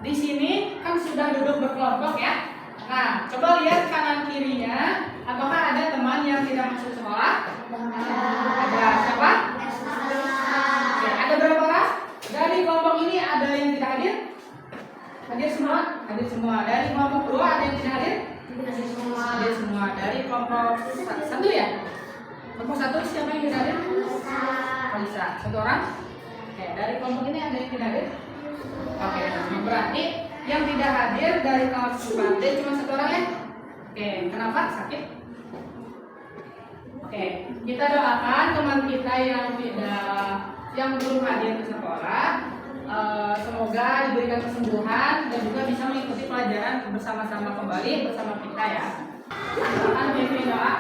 Di sini kan sudah duduk berkelompok ya. Nah, coba lihat kanan kirinya. Apakah ada teman yang tidak masuk sekolah? Ada. Siapa? Oke, ada berapa orang? Dari kelompok ini ada yang tidak hadir? Hadir semua? Hadir semua. Dari kelompok kedua ada yang tidak hadir? Hadir semua. Dari kelompok satu ya? Kelompok satu siapa yang tidak hadir? Kalisa. Satu orang? Oke, dari kelompok ini ada yang tidak hadir? Oke, berarti yang tidak hadir dari kelas Bante cuma satu orang ya? Oke, kenapa? Sakit? Oke, kita doakan teman kita yang belum hadir ke sekolah, semoga diberikan kesembuhan dan juga bisa mengikuti pelajaran bersama-sama kembali bersama kita ya. Silakan pimpin doa.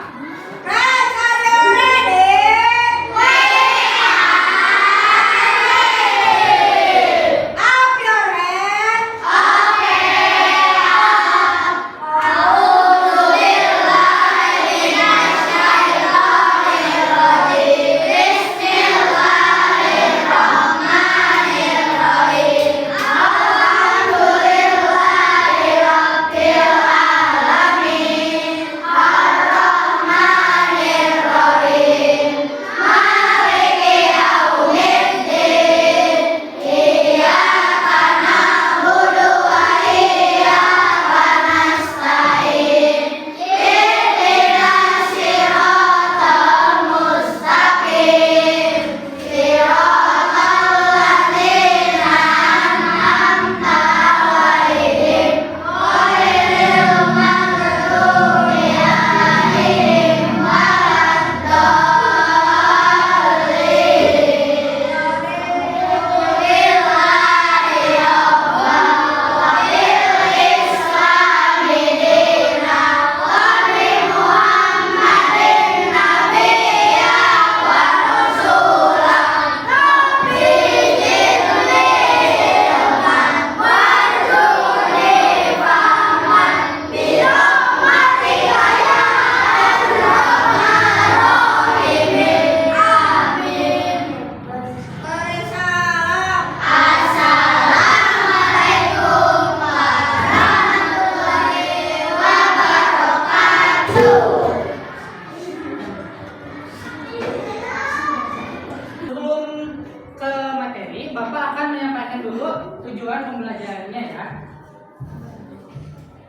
Bapak akan menyampaikan dulu tujuan pembelajarannya ya.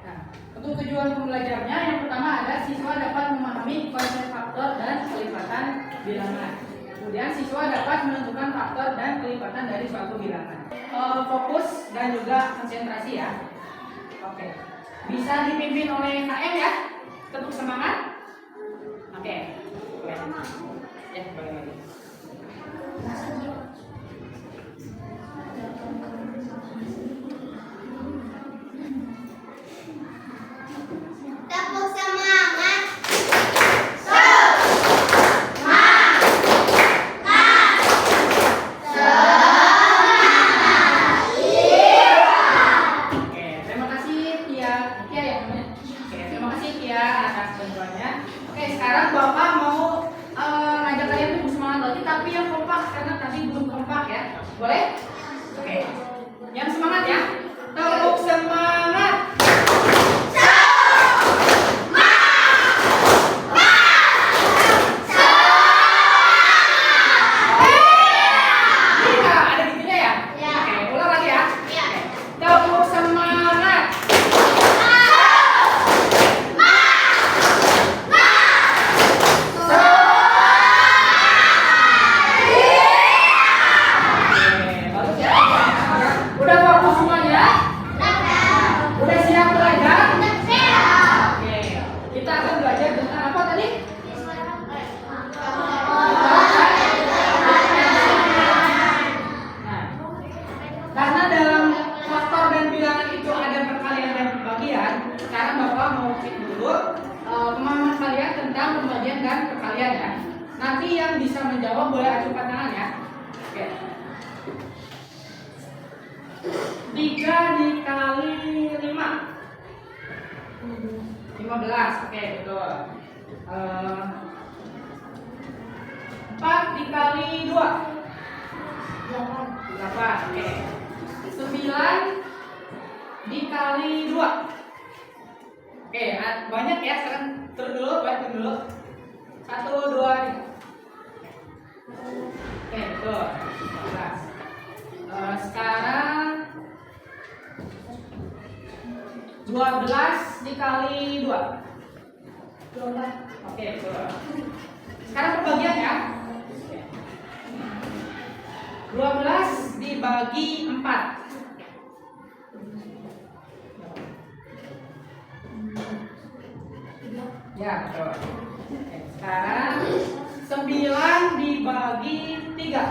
Nah, untuk tujuan pembelajarannya yang pertama ada siswa dapat memahami konsep faktor dan kelipatan bilangan. Kemudian siswa dapat menentukan faktor dan kelipatan dari suatu bilangan. Fokus dan juga konsentrasi ya. Oke. Bisa dipimpin oleh KM ya. Tepuk semangat. Oke. Boleh. Ya, boleh lagi. Sekarang Bapak mau ngajak kalian untuk semangat lagi, tapi yang kompak karena tadi belum kompak ya. Boleh? Oke. Yang semangat ya. Tepuk semangat. Ada giginya ya? Oke, ulang lagi ya. Tepuk semangat. Sekarang Bapak mau cek dulu pemahaman kalian tentang pembagian dan perkalian ya. Nanti yang bisa menjawab boleh acukan tangan ya. Oke. 3 dikali 5 15. Oke, betul. 4 dikali 2 8. Oke. 9 dikali 2. Oke, banyak ya. Sekarang turun dulu, turun dulu. 1, 2, 3. Oke, betul. 14. Sekarang 12 dikali 2. 12. Oke, betul. Sekarang pembagian ya. 12 dibagi 4. Ya, betul. Oke, sekarang 9 dibagi 3.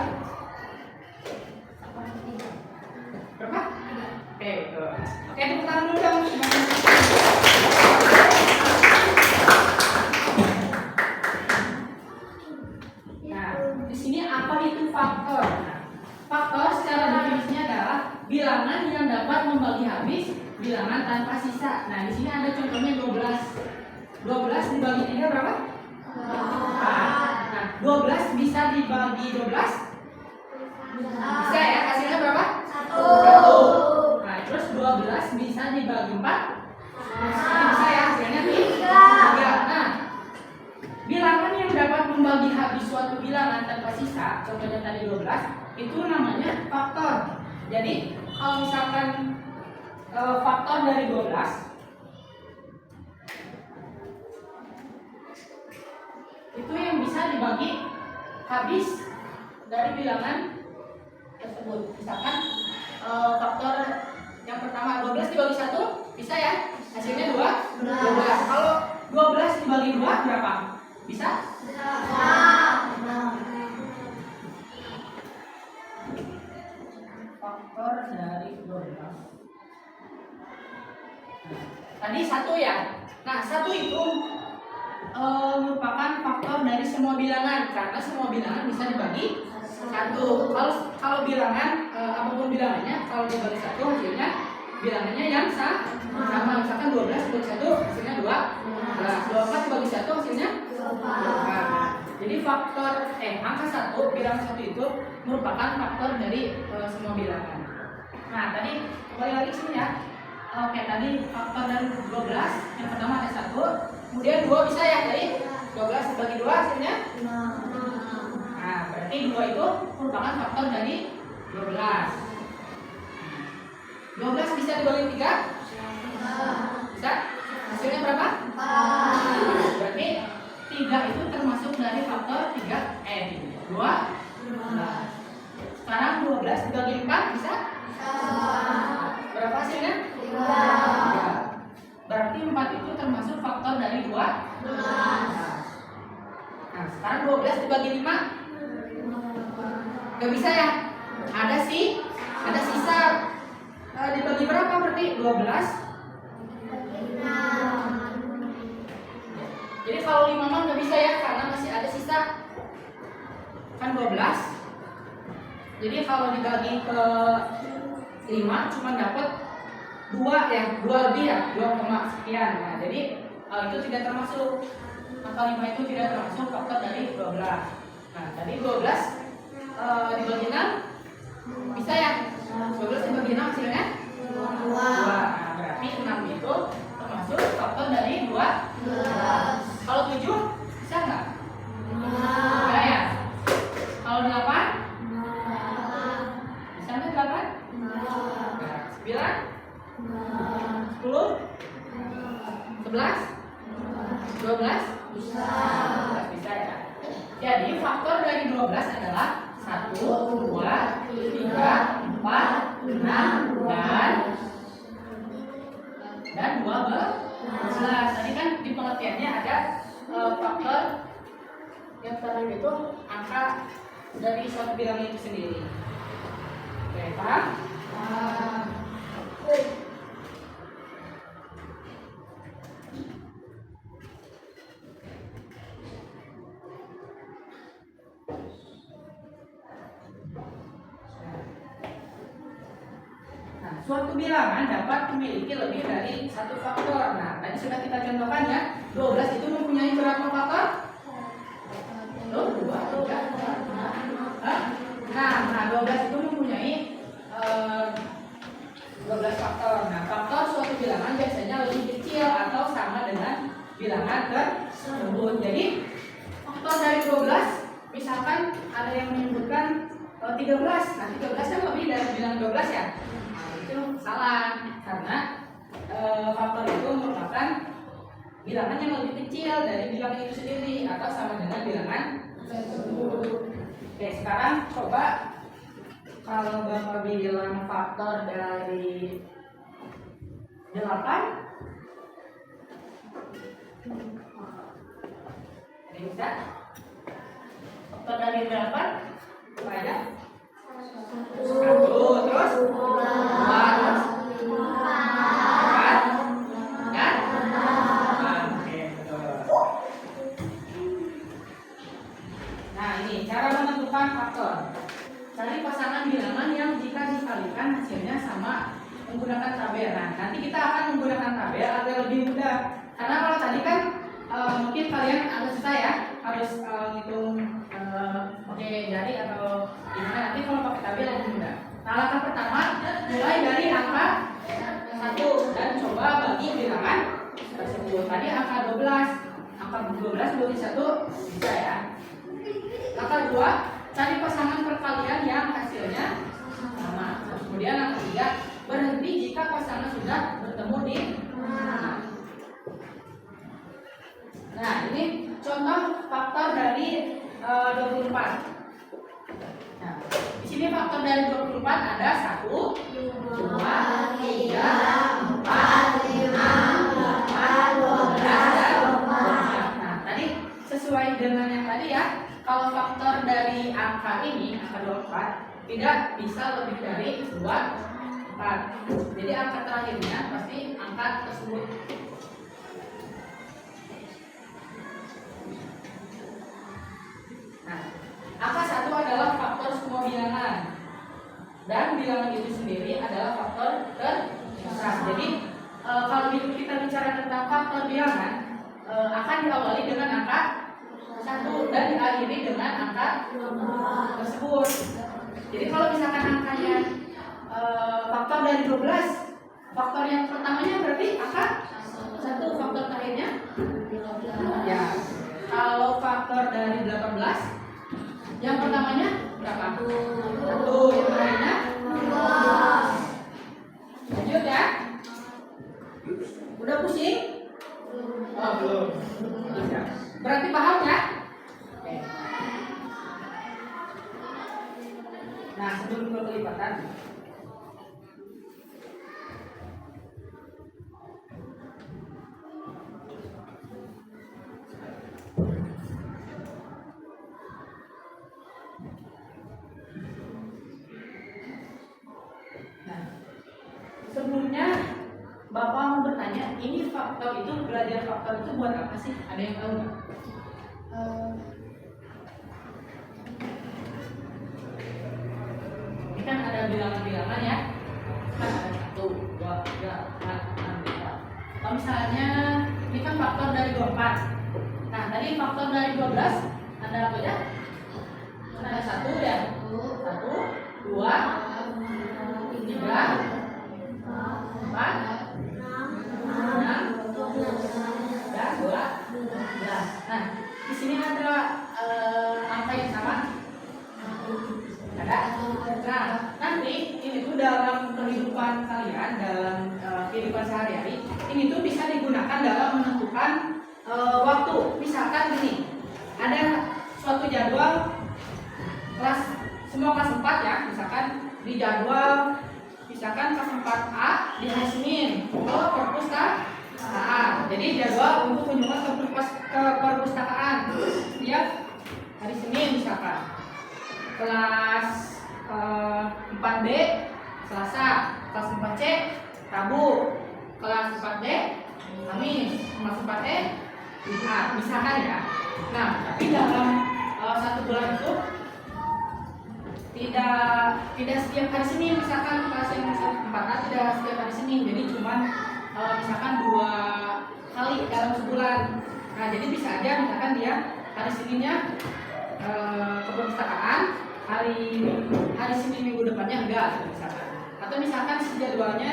Berapa? Oke, betul. Oke, tepuk tangan dulu dong. Nah, di sini apa itu faktor? Nah, faktor secara definisinya adalah bilangan yang dapat membagi habis bilangan tanpa sisa. Nah, di sini ada contohnya 12. 12 dibagi 3 berapa? 4. Nah, 12 bisa dibagi 12? Bisa ya, hasilnya berapa? 1. Nah, terus 12 bisa dibagi 4? Bisa ya, hasilnya 3. Nah, bilangan yang dapat membagi habis suatu bilangan tanpa sisa, contohnya tadi 12, itu namanya faktor. Jadi, kalau misalkan faktor dari 12 itu yang bisa dibagi habis dari bilangan tersebut. Misalkan faktor yang pertama 12 dibagi 1 bisa ya, hasilnya 12. Kalau 12 dibagi 2 berapa? Bisa? Faktor dari 12. Tadi 1 ya. Nah, 1 itu merupakan faktor dari semua bilangan karena semua bilangan bisa dibagi 1. Kalau bilangan apapun bilangannya, kalau dibagi 1 hasilnya bilangannya yang sama. Misalkan 12 dibagi 1 hasilnya 2. 24 dibagi 1 hasilnya 4. Jadi faktor angka 1, bilangan 1 itu merupakan faktor dari semua bilangan. Nah, tadi kembali lagi sini ya. Oke, tadi faktor dari 12 yang pertama ada 1. Kemudian 2 bisa ya tadi? 12 dibagi 2 hasilnya? Nah, berarti 2 itu merupakan faktor dari 12. 12 bisa dibagi 3? Bisa? Hasilnya berapa? 4. Berarti 3 itu termasuk dari faktor 12. Sekarang 12 dibagi 4 bisa? Berapa hasilnya? 3. Berarti 4 itu termasuk faktor dari 12. Nah, sekarang 12 dibagi 5 gak bisa ya? Ada sisa. Dibagi berapa berarti? 12. Jadi kalau 5 mah gak bisa ya, karena masih ada sisa. Kan 12. Jadi kalau dibagi ke 5 cuma dapat 2 ya, 2 lebih ya, 2, sekian. Nah, jadi itu tidak termasuk, angka 5 itu tidak termasuk faktor dari 12. Nah, tadi 12 dibagi 6 bisa ya? 12 dibagi 6 hasilnya 2. Nah, berarti 6 itu termasuk faktor dari 12. Kalau 7 bisa nggak? Bisa ya? Kalau 8? Bisa nggak 8? 9? 10? 11? 12? Bisa ya. Jadi faktor dari 12 adalah 1, 2, 3, 4, 6 dan 12. Tadi kan di pengertiannya ada faktor yang terakhir itu angka dari suatu bilangan itu sendiri. Oke, paham? Suatu bilangan dapat memiliki lebih dari satu faktor. Nah, tadi sudah kita contohkan ya, 12 itu mempunyai berapa faktor? 2, 3, 4, 5. Nah, 12 itu mempunyai bilangan tersebut. Jadi faktor dari 12, misalkan ada yang menyebutkan 13. Nah, 13 kan lebih dari bilangan 12 ya. Nah, itu salah karena faktor itu merupakan bilangan yang lebih kecil dari bilangan itu sendiri atau sama dengan bilangan tersebut. Oke, sekarang coba kalau Bapak bilang faktor dari 8, ada yang bisa? Faktor dari 8 apa aja? 1, terus 2, terus 4, dan 5. Oke, betul. Nah, ini cara menentukan faktor. Cari pasangan bilangan yang jika dikalikan hasilnya sama menggunakan tabel. Nah, nanti kita akan menggunakan tabel agar lebih mudah. Karena kalau tadi kan mungkin kalian agak susah ya, harus ngitung pakai jari atau gimana. Nanti kalau pakai tabel lebih mudah. Nah, langkah pertama mulai dari angka 1 dan coba bagi bilangan tersebut. Tadi angka 12, angka 12 bagi 1 bisa ya. Langkah 2, cari pasangan perkalian yang hasilnya sama. Kemudian langkah 3, berhenti jika pasangan sudah bertemu di tengah. Nah, ini contoh faktor dari 24. Nah, di sini faktor dari 24 ada 1, 2, 3, 4, 5, 8, 12, dan 24. Nah, tadi sesuai dengan yang tadi ya. Kalau faktor dari angka ini, angka 24, tidak bisa lebih dari 24. Jadi angka terakhirnya pasti angka tersebut. Nah, angka 1 adalah faktor semua bilangan. Dan bilangan itu sendiri adalah faktor terbesar. Jadi kalau kita bicara tentang faktor bilangan, akan diawali dengan angka 1 dan diakhiri dengan angka tersebut. Jadi kalau misalkan angkanya faktor dari 12, faktor yang pertamanya berarti angka 1, faktor terakhirnya ya. Kalau faktor dari 18, yang pertamanya berapa? 1, yang terakhirnya 2. Lanjut ya. Udah pusing? Oh, belum. Berarti paham ya? Oke. Nah, sebelum ke kelipatan, sebelumnya Bapak mau bertanya, ini faktor itu, belajar faktor itu buat apa sih? Ada yang tahu nggak? Ini kan ada bilangan-bilangan ya. Kan ada 1, 2, 3, 4, 6, 5. Kalau misalnya ini kan faktor dari 24. Nah, tadi faktor dari 12 ada apa ya? Ada 1 ya. 1, 2, 3, 4, 6, dan 12. Nah, di sini ada angka yang sama. Ada. Nah, nanti ini tuh dalam kehidupan kalian, dalam kehidupan sehari-hari, ini tuh bisa digunakan dalam menentukan waktu. Misalkan gini, ada suatu jadwal kelas, semua kelas 4 ya, misalkan di jadwal, misalkan kelas 4A di hari Senin ke perpustakaan. Jadi jadwal untuk kunjungan ke perpustakaan setiap hari Senin misalkan. Kelas 4B Selasa, kelas 4C Rabu, kelas 4D Kamis, kelas 4E Jumat, misalkan ya. Nah, tapi dalam satu bulan itu tidak setiap hari Senin, misalkan kelas yang 4A tidak setiap hari Senin, jadi cuma misalkan 2 kali dalam sebulan. Nah, jadi bisa aja misalkan dia hari Seninnya ke perpustakaan, hari Senin minggu depannya enggak misalkan. Atau misalkan jadwalnya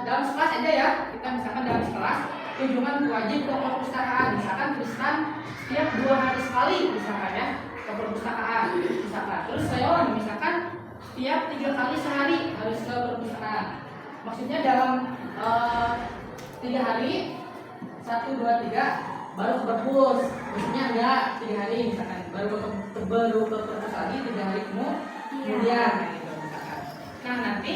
dalam kelas aja ya, kita misalkan dalam kelas kunjungan wajib ke perpustakaan. Misalkan Tristan setiap 2 hari sekali misalkan ya ke perpustakaan. Misalkan. Terus Leon misalkan setiap 3 kali sehari harus ke perpustakaan. Maksudnya dalam 3 hari 1, 2, 3 baru ke perpus. Maksudnya enggak 3 hari misalkan baru ke perpus lagi 3 hari kemudian gitu misalkan. Nah nanti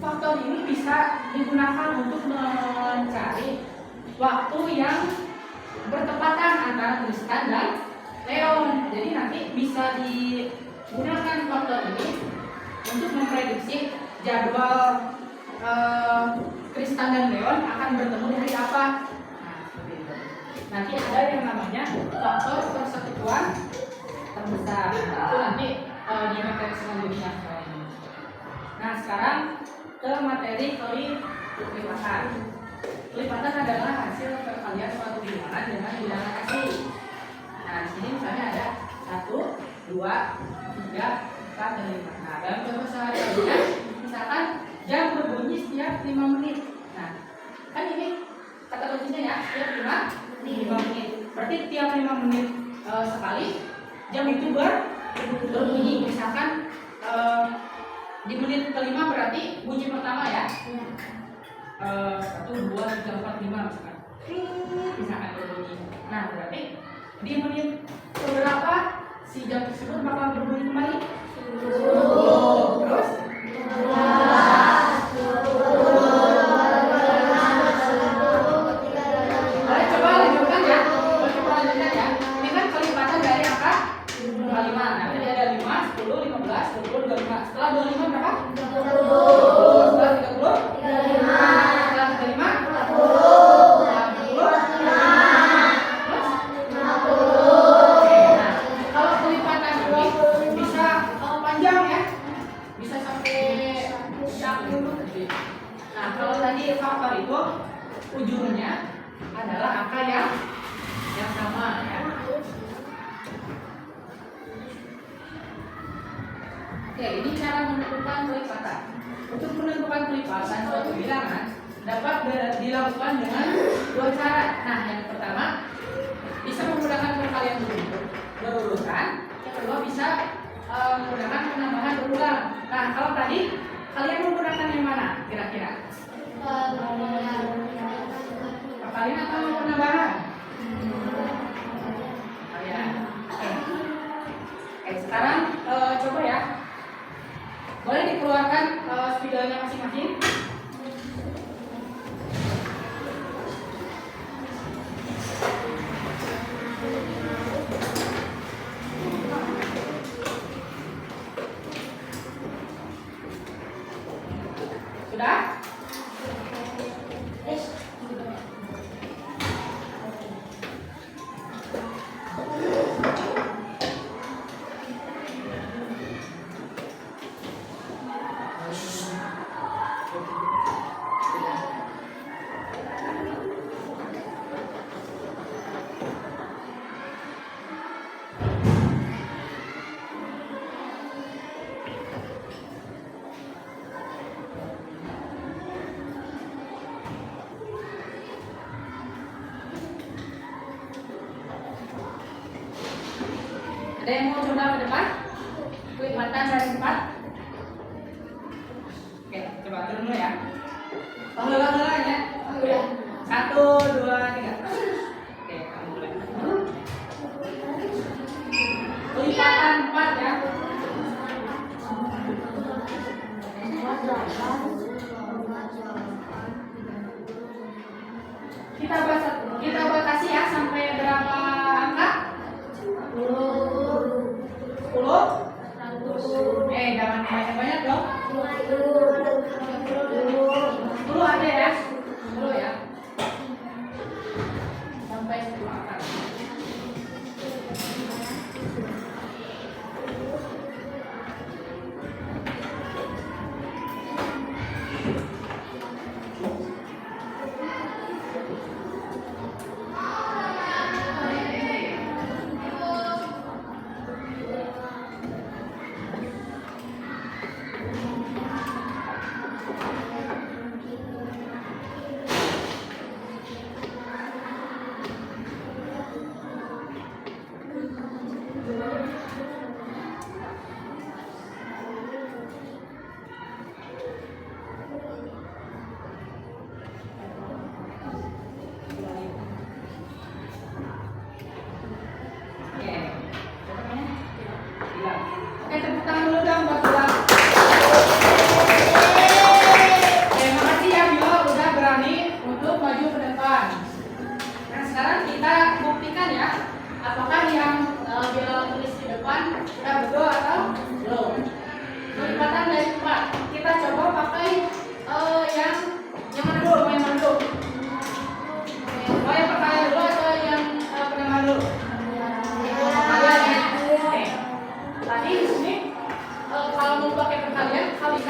faktor ini bisa digunakan untuk mencari waktu yang bertepatan antara Tristan dan Leon. Jadi nanti bisa digunakan faktor ini untuk memprediksi jadwal Tristan dan Leon akan bertemu di hari apa. Nah, seperti itu. Nanti ada yang namanya faktor persekutuan terbesar. Itu nanti di materi selanjutnya. Nah, sekarang ke materi kelipatan. Kelipatan adalah hasil perkalian suatu bilangan dengan bilangan asli. Nah, di sini misalnya ada 1, 2, 3, 4, dan 5. Nah, dalam contoh sehari-harinya, misalkan jam berbunyi setiap 5 menit. Nah, kan ini kata kuncinya ya, setiap 5 menit. Berarti tiap 5 menit sekali jam itu berbunyi. Misalkan di menit kelima berarti bunyi pertama ya. 1, 2, 3, 4, 5 misalkan. Misalkan berbunyi. Nah, berarti di menit keberapa si jam tersebut bakal berbunyi kembali? 10. Terus? 12. Coba lanjutkan ya. Ini kan kelipatan dari angka 5. Nah, jadi ada 5, 10, 15, 20, 25. Setelah 25 berapa? 30. Setelah 30? 35. Setelah 35? 40. Setelah 40? 50. Oke, nah kalau kelipatan ini bisa panjang ya. Bisa sampai 10. Nah, kalau tadi faktor itu ujungnya adalah angka yang sama ya. Oke, ini cara menentukan kelipatan. Untuk menentukan kelipatan suatu bilangan dapat dilakukan dengan 2 cara. Nah, yang pertama bisa menggunakan perkalian berurutan. Yang kedua bisa menggunakan penambahan berulang. Nah, kalau tadi kalian menggunakan yang mana kira-kira? Perkalian atau penambahan? Perkalian. Oke, sekarang coba ya. Boleh dikeluarkan spidolnya masing-masing. Sudah? Ada yang mau coba ke depan? Kelipatan dari 4. Oke, coba turun dulu ya. Pengulang-ulang ya. 1, 2, 3. Oke, kamu mulai. Kelipatan 4 ya. Kita batasi ya sampai berapa angka? 10? Jangan banyak-banyak dong. 10 aja ya. 10 ya.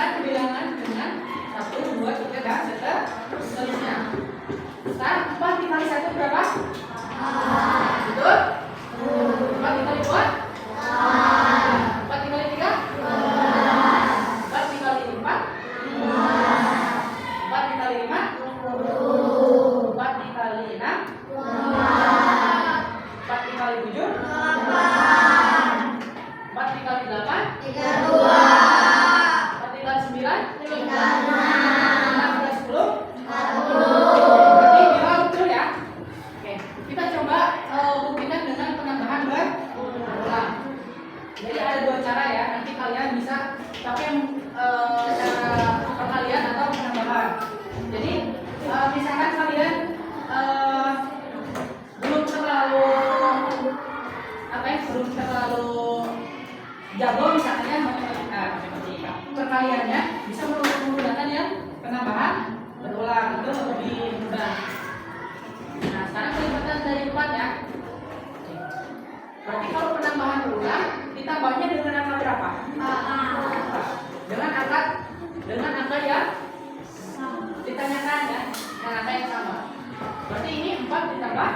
satu bilangan dengan 1, 2, 3 dan seterusnya. Sekarang 4 dikali 1 berapa? Betul? 4 dikali 2? 4 dikali 3? 4 dikali 4? 4 dikali 5? 4 dikali 6? 4 dikali 7? 4 dikali 8? 4 dikali 9? 4 dikali 10? Berarti bila betul ya? Oke, kita coba buktikan dengan penambahan berulang. Jadi ada 2 cara ya, nanti kalian bisa pakai cara perkalian atau penambahan. Jadi misalkan kalian belum terlalu jago misalnya matematika, perkaliannya bisa menggunakan yang penambahan berulang, itu lebih mudah. Nah, sekarang kelipatan dari 4 ya. Berarti kalau penambahan berulang ditambahnya dengan angka berapa? Dengan angka yang ditanyakan ya, dengan angka yang sama. Berarti ini 4 ditambah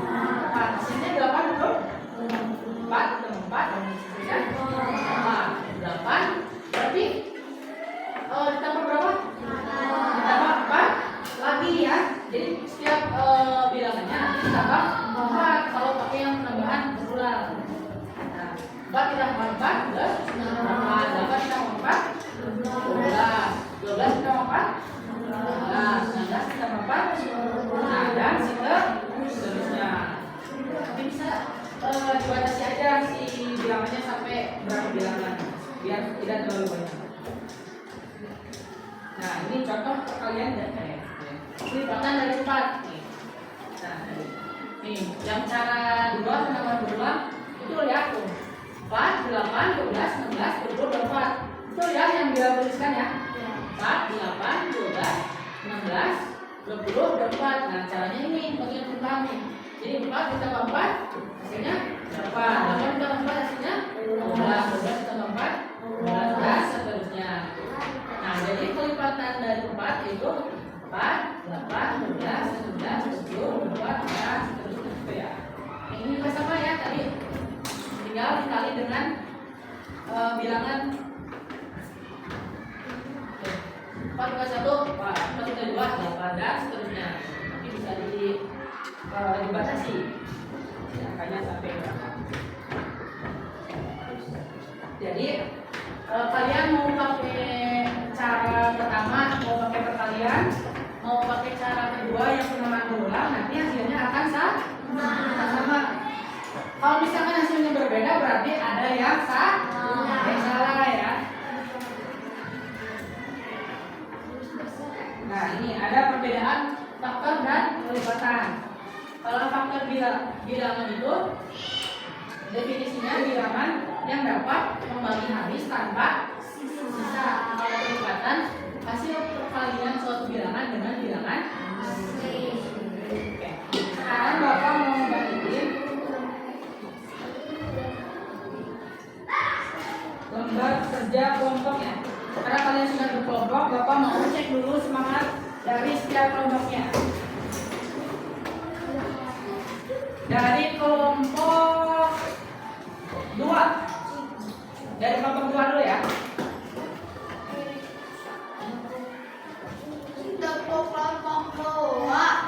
4, hasilnya 8 betul? 4 ditambah 4 ya? 8. Berarti ditambah berapa? Ditambah 4 lagi ya. Jadi setiap bilangannya nanti ditambah 4 kalau pakai yang penambahan berulang. Nah, 4 ditambah 4 plus 8 ditambah 4 12 ditambah 4 19 ditambah 4 nah dan seterusnya. Nanti bisa dibatasi aja si bilangannya sampai berapa bilangan biar tidak terlalu banyak. Nah, ini contoh perkalian dan kelipatan dari 4 nih. Nah, nih yang cara 2 penambahan berulang itu lihat tuh 4, 8, 12, 16, 20, 24. Itu ya yang dia tuliskan ya. 4, 8, 12, 16, 20, 24. Nah, caranya ini bagian perubahan nih. Jadi 4 ditambah 4 hasilnya 8. 8 ditambah 4 hasilnya 12. 12 ditambah 4 12 dan seterusnya. Nah, jadi kelipatan dari 4 itu 4, 8, 12, 19, 20, 24 dan seterusnya gitu ya. Ini juga sama ya tadi. Tinggal dikali dengan bilangan 4 dikali 1, 4 dikali 2, 8 dan seterusnya. Nanti bisa dibatasi angkanya sampai berapa. Jadi kalian mau pakai cara pertama, mau pakai perkalian, mau pakai cara kedua yang penambahan berulang, nanti hasilnya akan sama. Kalau misalkan hasilnya berbeda berarti ada yang salah ya. Nah, ini ada perbedaan faktor dan kelipatan. Kalau faktor bilangan itu definisinya bilangan yang dapat kembali habis tanpa sisa. Kalau kelipatan hasil perkalian suatu bilangan dengan bilangan asli. Oke. Sekarang Bapak mau bagiin lembar kerja kelompok ya. Karena kalian sudah berkelompok, Bapak mau cek dulu semangat dari setiap kelompoknya. Dari kelompok 2. Dari kelompok 2 dulu ya. Kelompok 2.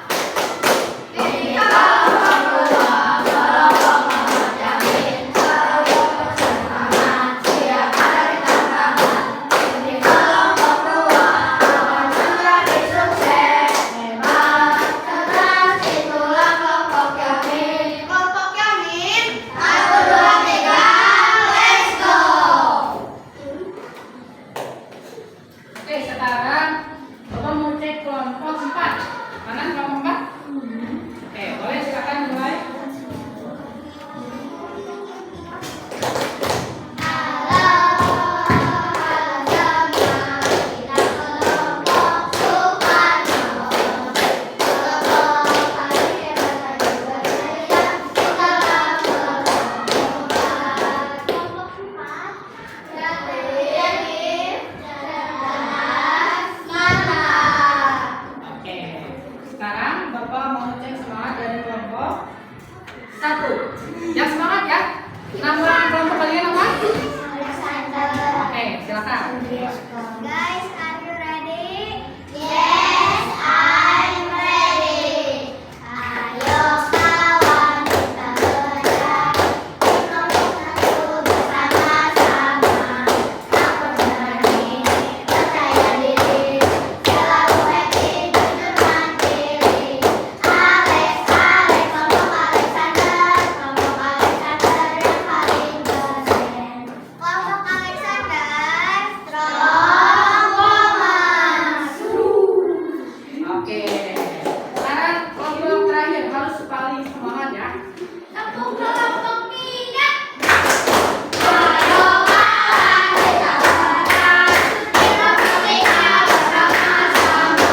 Guys, are you ready? Yes, I'm ready. Ayo kawan kita belajar, nomor satu bersama-sama. Aku berani, percaya diri, selalu happy, jujur mandiri. Alex, kelompok Alexander yang paling keren. Kelompok Alexander, strong woman. Oke. Sekarang kelompok terakhir harus paling semangat ya. Aku kelompok 3. Ayo kawan kita belajar, kita bersama-sama.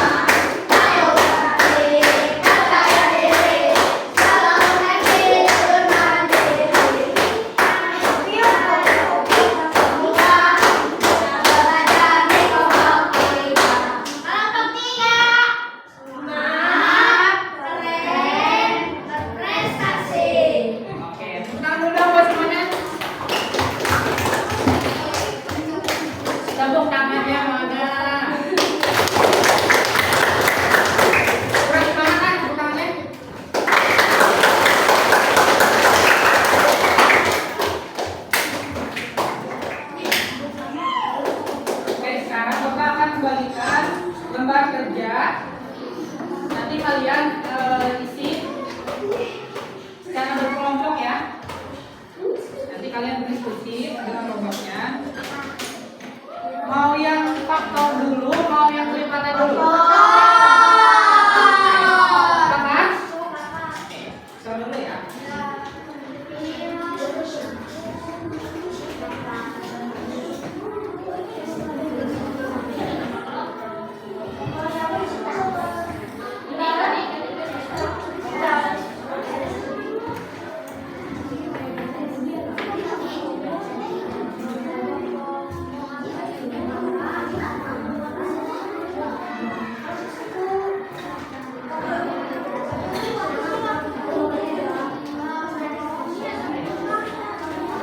Ayo berani, percaya diri, selalu happy, jujur mandiri. Kami kelompok 3, kita belajar di kelompok 3. Kelompok 3, semangat, keren, berprestasi. Oke, tepuk tangan dulu dong buat semuanya. Tepuk tangannya mana? Kurang semangat kan tepuk tangannya? Oke, sekarang Bapak akan kembalikan lembar kerja. Nanti kalian isi secara berkelompok ya. Nanti kalian berdiskusi dengan kelompoknya. Mau yang faktor dulu, mau yang kelipatan dulu? Sepakat? Oke, coba dulu ya.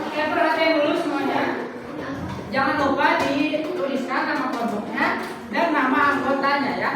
Oke, perhatian dulu semuanya. Jangan lupa dituliskan nama kelompoknya dan nama anggotanya ya.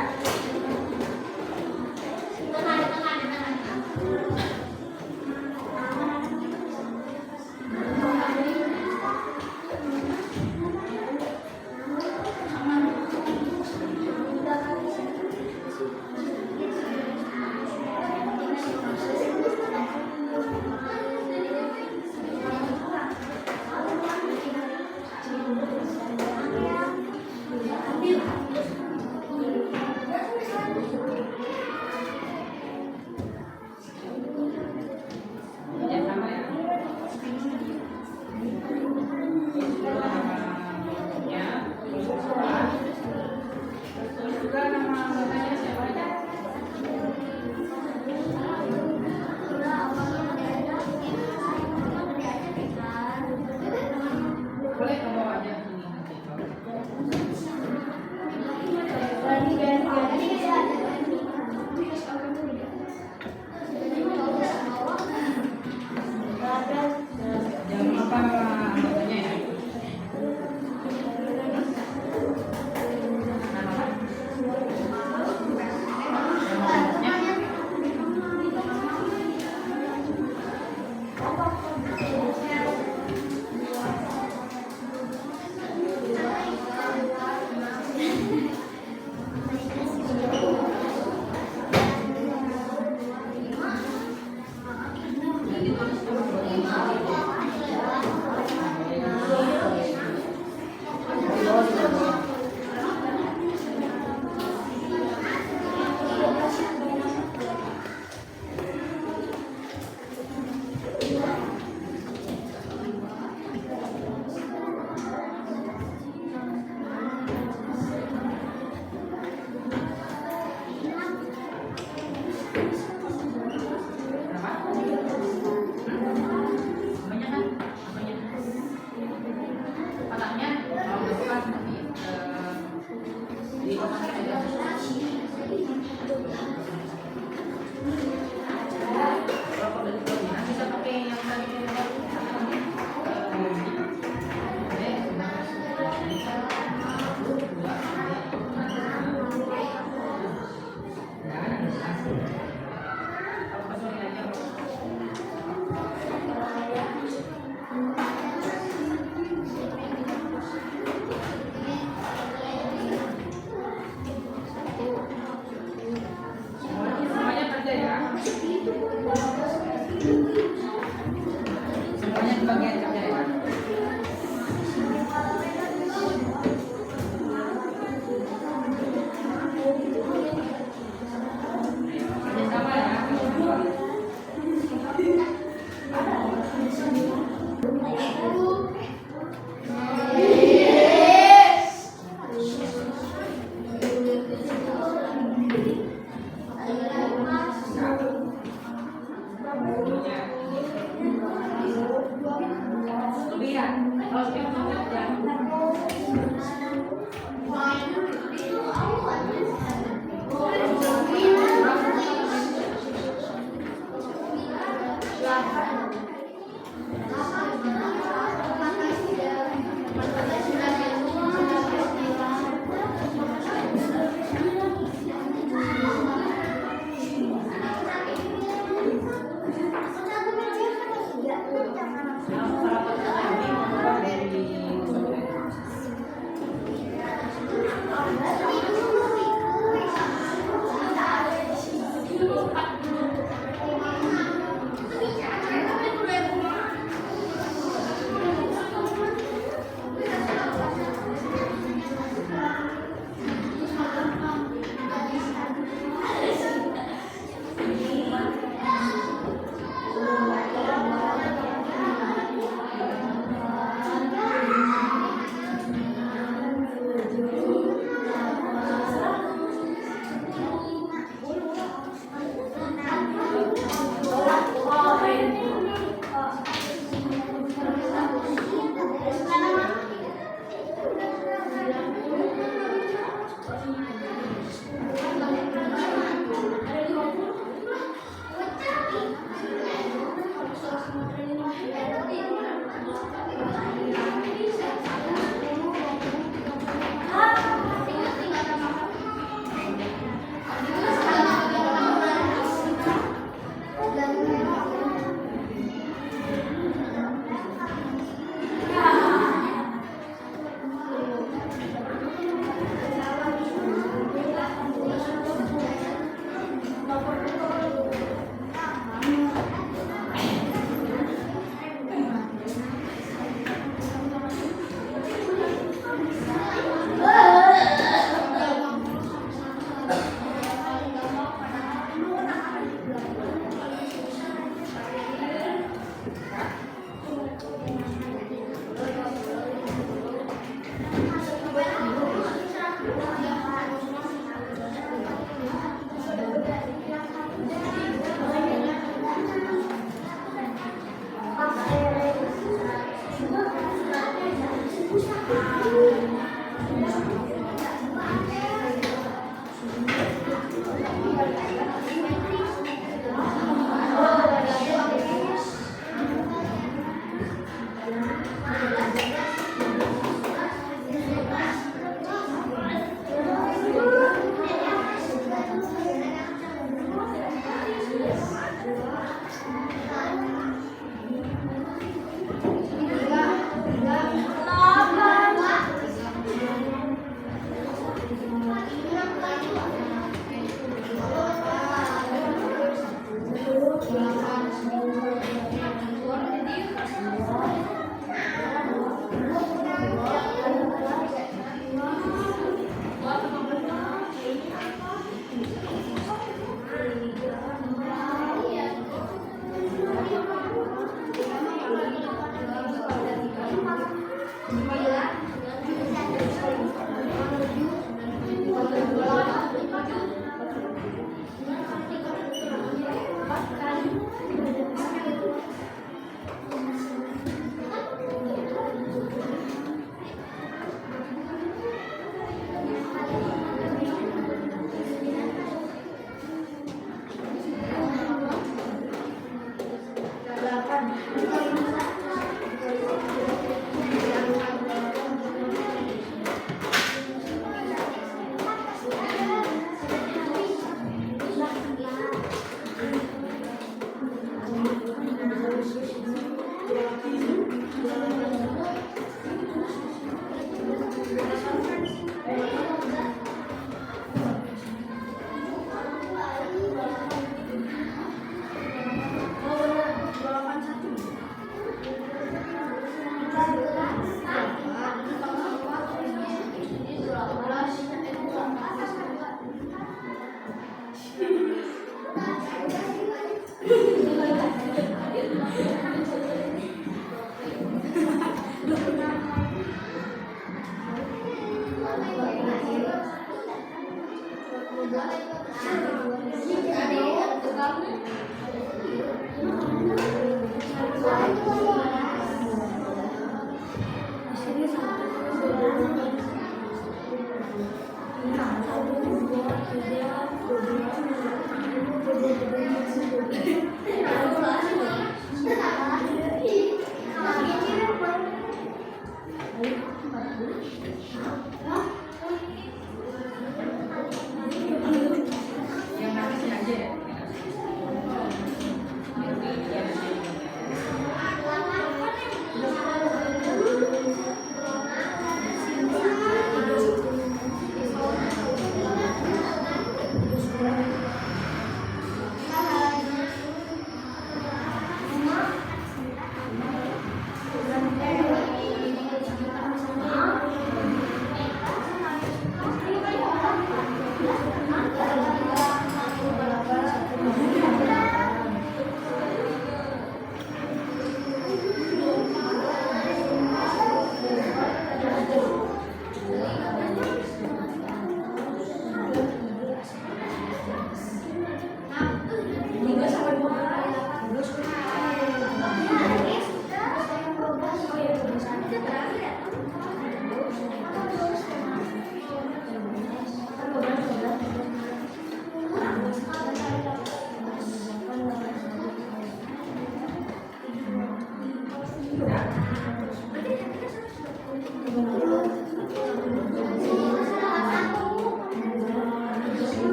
Yang atasnya aja ya.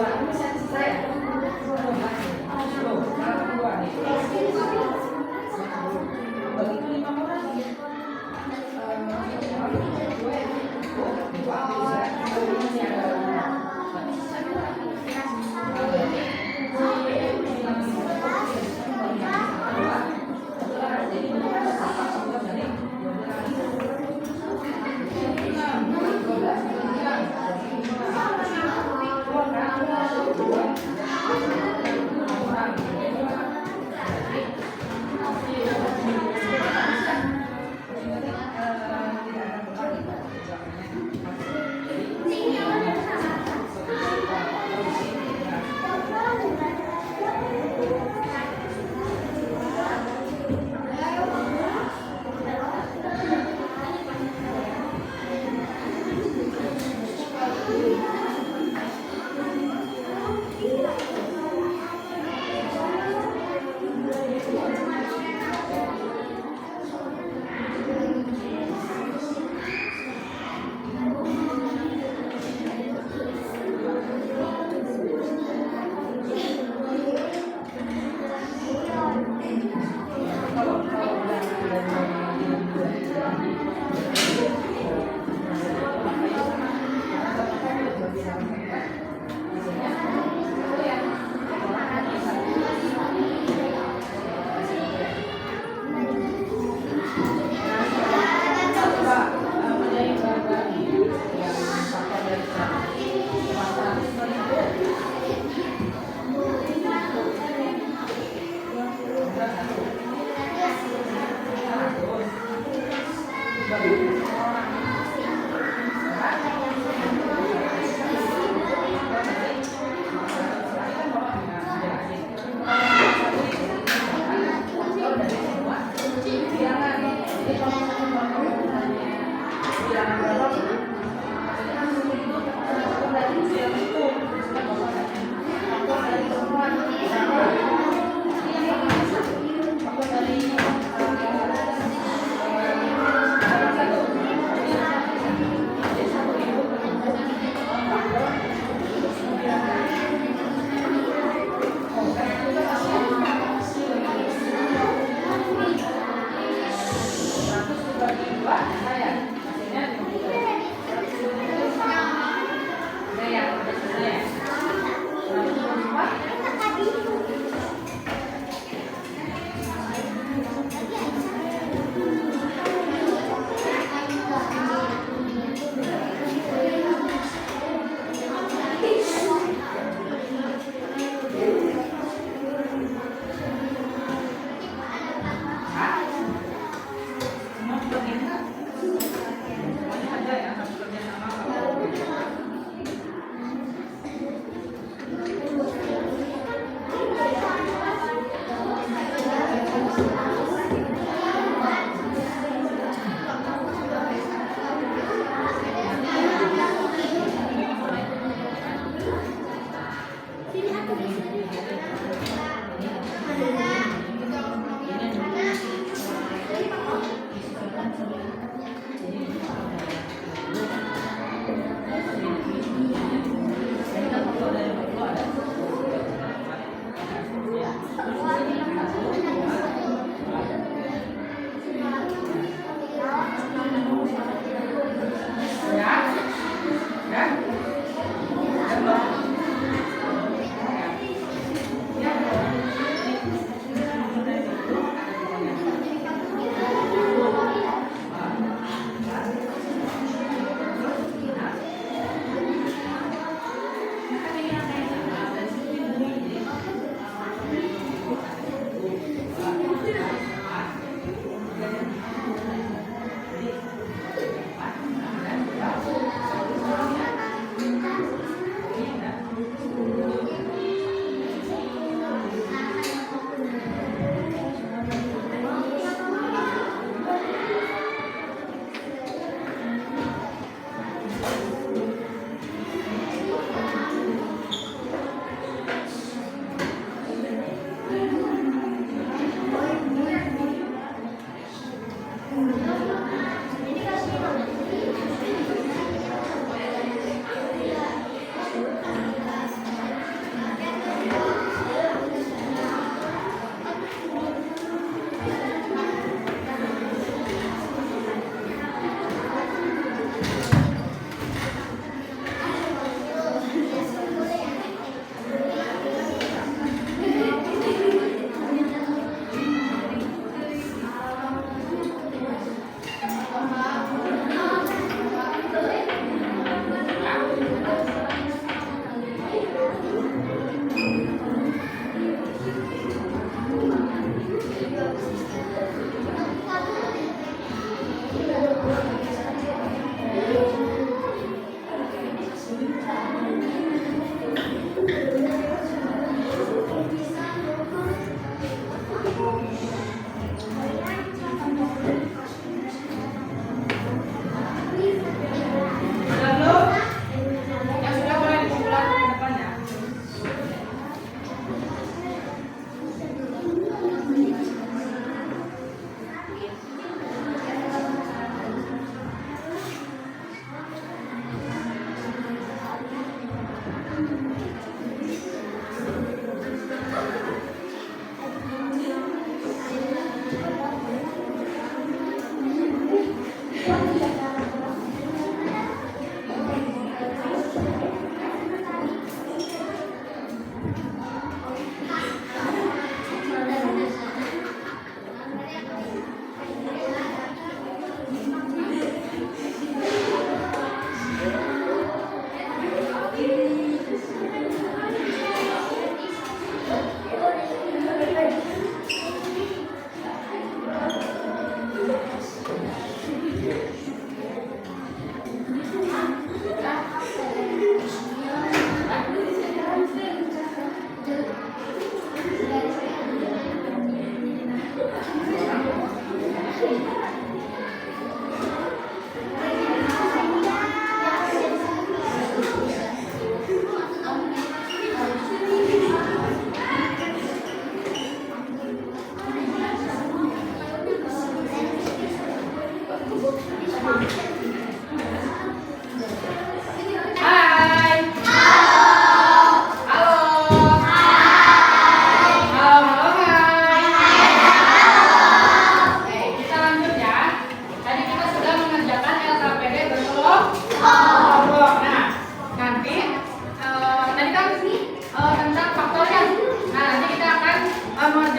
dua. Ini masih ada sisa ya? Tuh, sekarang dua nih. Bagi ke 5 orang. Dua ya? Dua habis ya. Masih ada. Tapi sisa dua. Jadi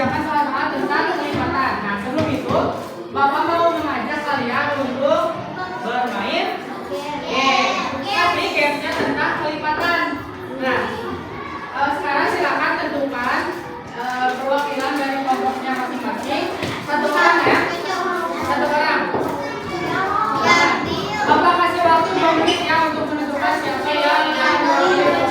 mengerjakan soal-soal tentang kelipatan. Nah, sebelum itu, Bapak mau mengajak kalian untuk bermain game. Tapi gamenya tentang kelipatan. Nah, sekarang silakan tentukan perwakilan dari kelompoknya masing-masing. Satu orang ya. Satu orang. Bapak kasih waktu 2 menit ya untuk menentukan siapa yang akan bermain.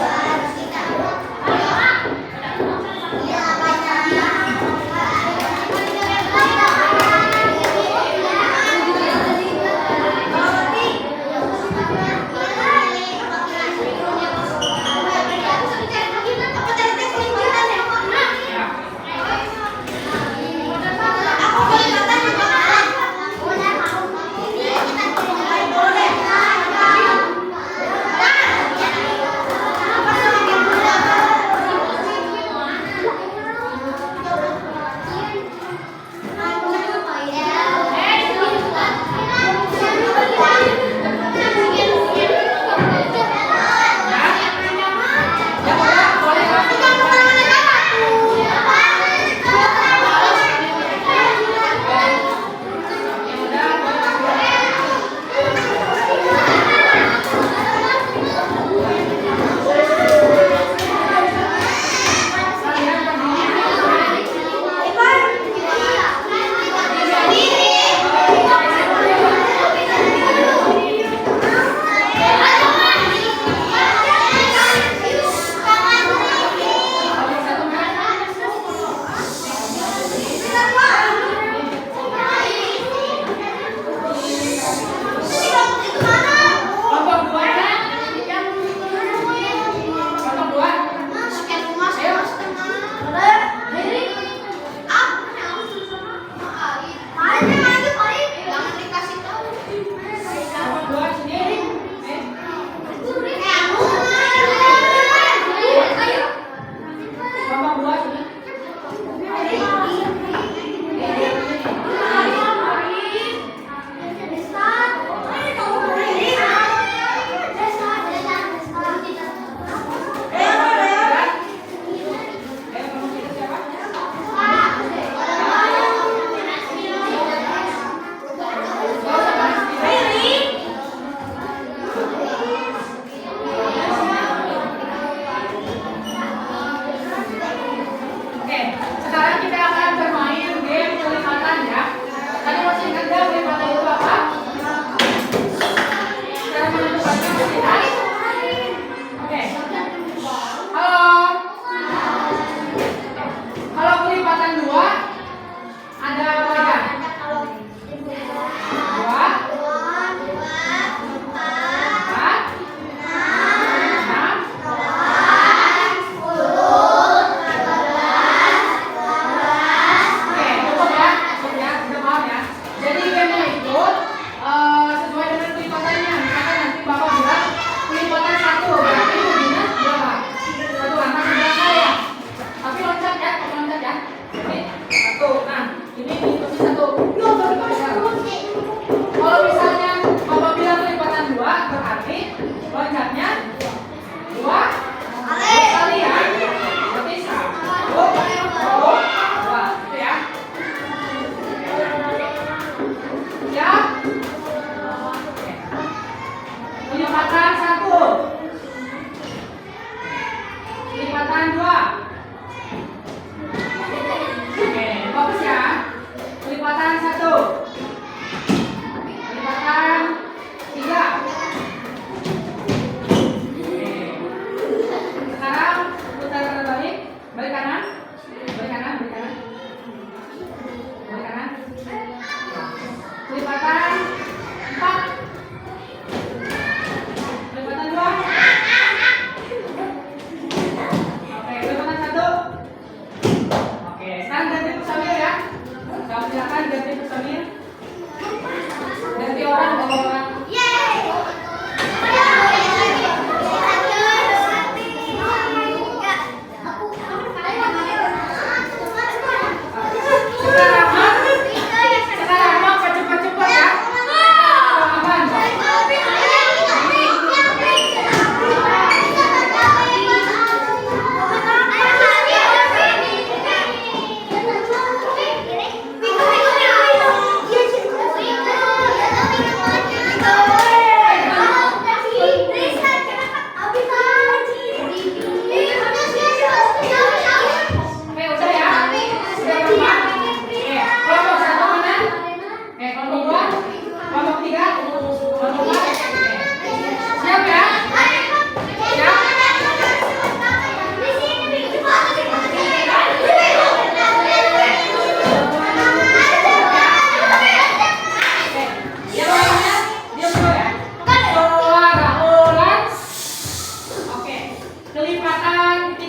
Kelipatan 3.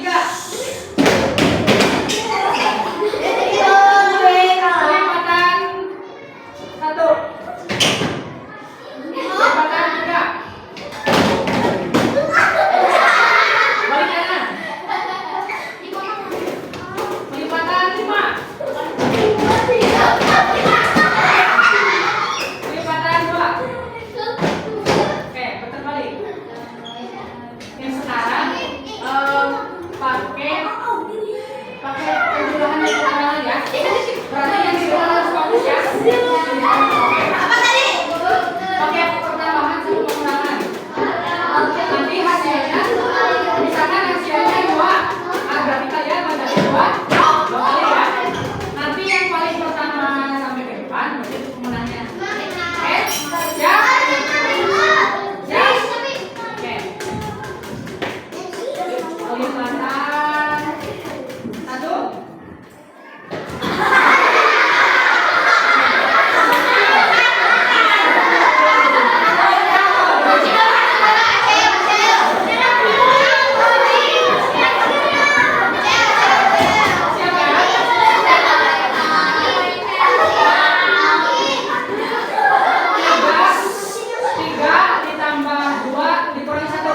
Kelipatan 1. Kelipatan 3. Balik kanan. Kelipatan 5. Kelipatan 2. Oke, putar balik. Yang sekarang pakai penjelasan yang pertama ya. Berarti yang di bawah harus fokus ya. Pakai pertambahan sama pengurangan. Nanti hasilnya, misalkan hasilnya 2, berarti kalian baca 2 kali ya. Nanti yang paling pertama sampai ke depan berarti itu pemenangnya. Oke, siap? Siap? Oke. Kelipatan 1. Siap ya? 3 ditambah 2 dikurangi 1.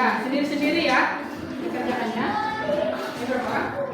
Ya, sendiri-sendiri ya dikerjakannya. Ini berapa orang?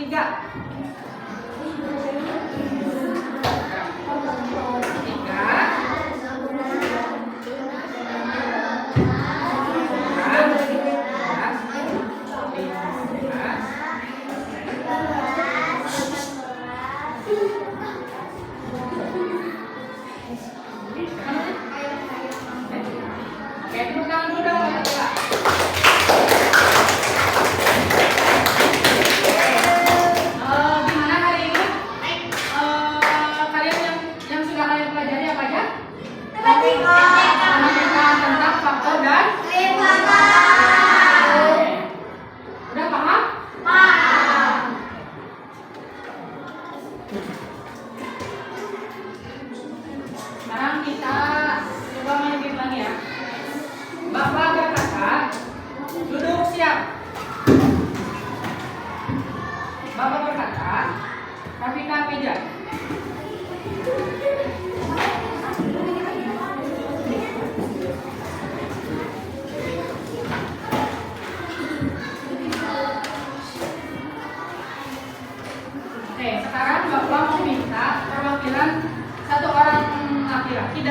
3.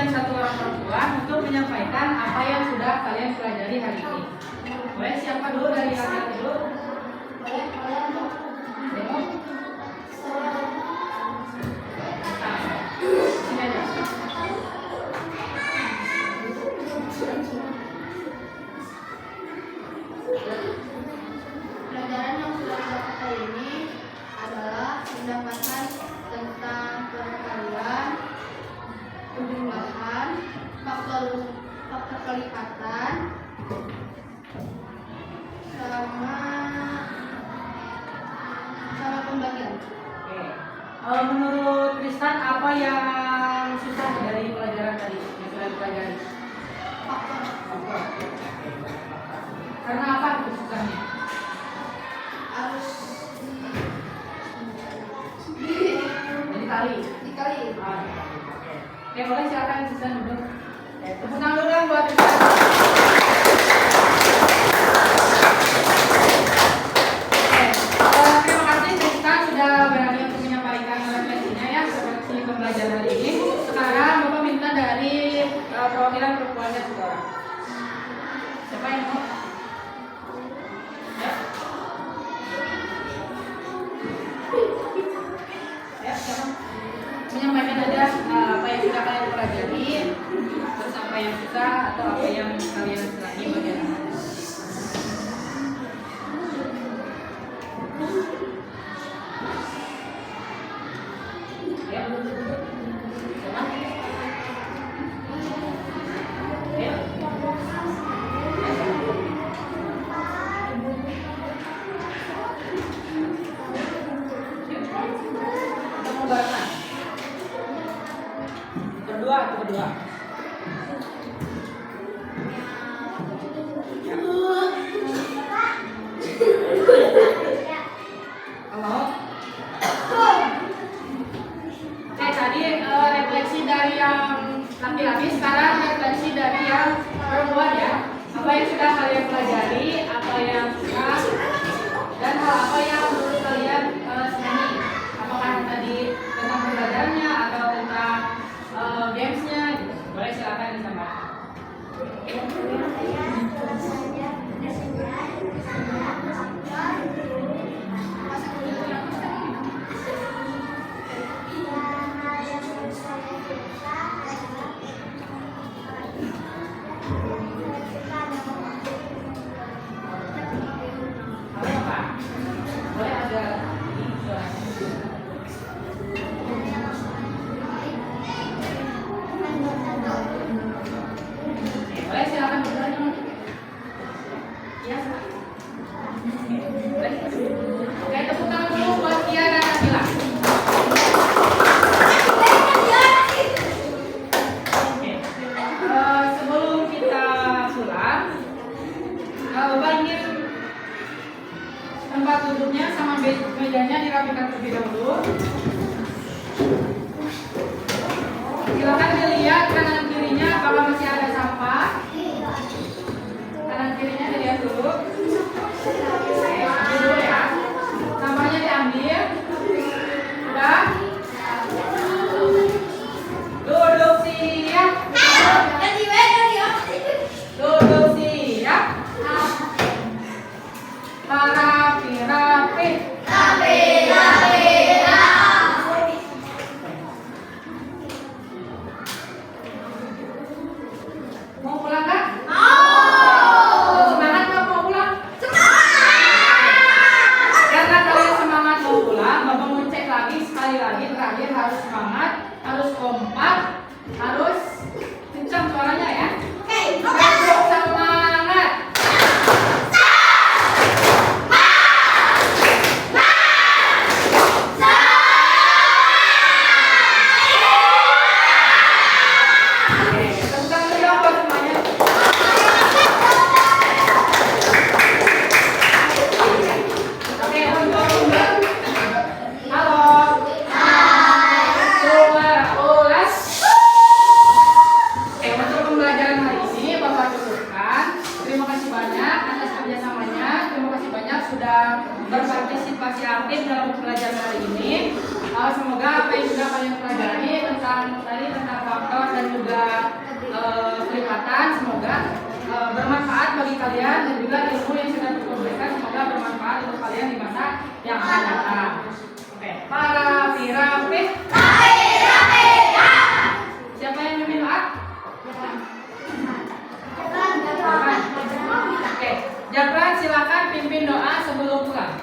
1 orang perempuan untuk menyampaikan apa yang sudah kalian pelajari hari ini. Boleh siapa dulu dari laki-laki dulu? Demo? Sini aja. Pelajaran yang sudah kita pakai ini adalah mendapatkan tentang perkalian, penjumlahan, faktor kelipatan, sama pembagian. Oke. Menurut Tristan apa yang susah dari pelajaran tadi yang sudah dipelajari? Faktor. Karena apa itu susahnya? Harus Dikali. dikali. Oke, boleh silakan Tristan duduk. Tepuk tangan dulu dong buat Tristan. Terima kasih Tristan sudah berani untuk menyampaikan refleksinya ya seperti pembelajaran hari ini. Sekarang Bapak minta dari perwakilan perempuannya sekarang. Siapa yang mau? Ya. Ya, siapa? Menyampaikan aja apa yang sudah kalian pelajari, terus apa yang susah atau apa yang kalian selagi bagaimana. Ya, siapa? Ya. Kita mau barengan. Berdua atau berdua? Halo? Oke, tadi refleksi dari yang laki-laki, sekarang refleksi dari yang perempuan ya. Apa yang sudah kalian pelajari, apa yang susah, dan hal apa yang menurut kalian senangi. Apakah tadi tentang pembelajarannya atau tentang gamesnya gitu. Boleh silakan disampaikan. Boleh Pak? Boleh ada ini suaranya. Boleh silakan bertanya. Ya. Boleh. Oke, tepuk tangan dulu buat Tia dan Nabila. Oke. Sebelum kita pulang, Bapak ingin tempat duduknya sama mejanya dirapikan terlebih dahulu. Silakan dilihat kanan kirinya apakah masih ada sampah. Kanan kirinya dilihat dulu. Oke, ambil dulu ya. Sampahnya diambil. lagi terakhir harus semangat, harus kompak, harus kencang suaranya ya. Oke, semangat. Oke, tentang dulu apa semuanya? Oke, untuk halo. Suara ulas. Oke, untuk pembelajaran hari ini Bapak cukupkan. Terima kasih banyak atas kerjasamanya. Terima kasih banyak sudah berpartisipasi aktif dalam pembelajaran hari ini. Semoga apa yang sudah kalian pelajari tentang faktor dan juga kelipatan, semoga bermanfaat bagi kalian dan juga ilmu yang sudah dikumpulkan semoga bermanfaat untuk kalian di masa yang akan datang. Oke, para pirape. Siapa yang memimpin doa? Oke, Japran silakan pimpin doa sebelum pulang.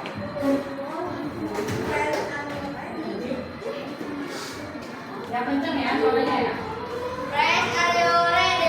Ya kenceng ya suaranya ya. Friends, are you ready?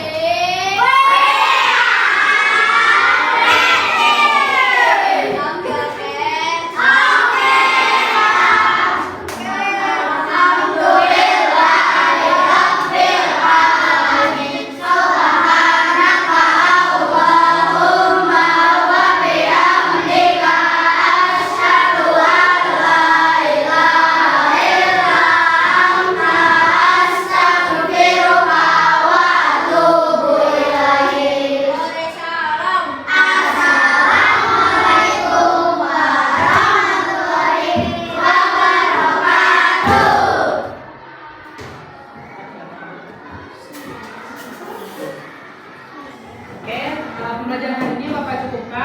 Pembelajaran hari ini Bapak cukupkan.